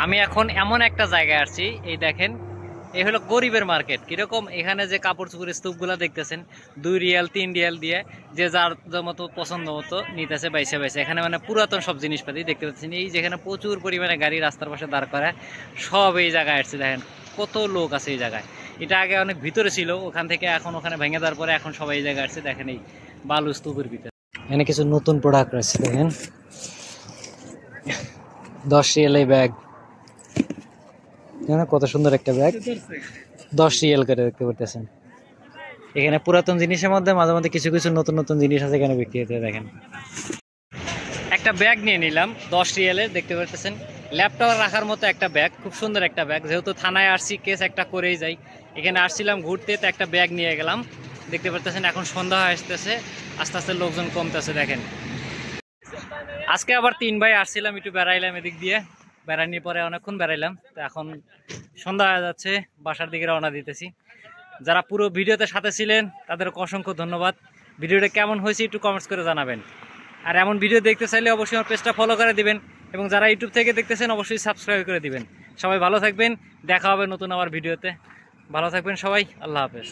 আমি এখন এমন একটা জায়গায় আসছি, এই দেখেন, এই হলো গরিবের মার্কেট। কিরকম এখানে যে কাপড় চোপড়ের স্তূপগুলো দেখতেছেন 2 রিয়াল 3 রিয়াল দিয়ে যে যার মতো পছন্দ মতো নিতেছে বাইসে বাইসে। এখানে মানে পুরাতন সব জিনিসপাতি দেখতে পাচ্ছেন। এই যেখানে প্রচুর পরিমাণে গাড়ি রাস্তার পাশে দাঁড় করা, সব এই জায়গায় আসছে। দেখেন কত লোক আছে এই জায়গায়। এটা আগে অনেক ভিতরে ছিল, ওখান থেকে এখন ওখানে ভেঙে দেওয়ার পরে এখন সবাই এই জায়গায় আসছে। দেখেন এই বালু স্তূপের ভিতরে এখানে কিছু নতুন প্রোডাক্ট রয়েছে। দেখেন 10 রিয়াল এই ব্যাগ, কত সুন্দর একটা ব্যাগ, 10 রিয়াল করে দেখতে পারতেছেন। এখানে পুরাতন জিনিসের মধ্যে মাঝে মধ্যে কিছু কিছু নতুন নতুন জিনিস আছে এখানে বিক্রি হতে। দেখেন একটা ব্যাগ নিয়ে নিলাম 10 রিয়ালের, দেখতে পারতেছেন ল্যাপটপ রাখার মতো একটা ব্যাগ, খুব সুন্দর একটা ব্যাগ। যেহেতু থানায় আসছি, কেস একটা করেই যাই, এখানে আসছিলাম ঘুরতে, তো একটা ব্যাগ নিয়ে গেলাম। দেখতে পারতেছেন এখন সন্ধ্যা হয়ে আসতেছে, আস্তে আস্তে লোকজন কমতেছে। দেখেন আজকে আবার 3 ভাই আসছিলাম, একটু বেড়াইলাম এদিক দিয়ে, বেড়ানোর পরে অনেকক্ষণ বেড়াইলাম। তো এখন সন্ধ্যা হয়ে যাচ্ছে, বাসার দিকে রওনা দিতেছি। যারা পুরো ভিডিওতে সাথে ছিলেন তাদের অসংখ্য ধন্যবাদ। ভিডিওটা কেমন হয়েছে একটু কমেন্টস করে জানাবেন। আর এমন ভিডিও দেখতে চাইলে অবশ্যই আমার পেজটা ফলো করে দিবেন, এবং যারা ইউটিউব থেকে দেখতেছেন অবশ্যই সাবস্ক্রাইব করে দিবেন। সবাই ভালো থাকবেন, দেখা হবে নতুন আবার ভিডিওতে। ভালো থাকবেন সবাই, আল্লাহ হাফেজ।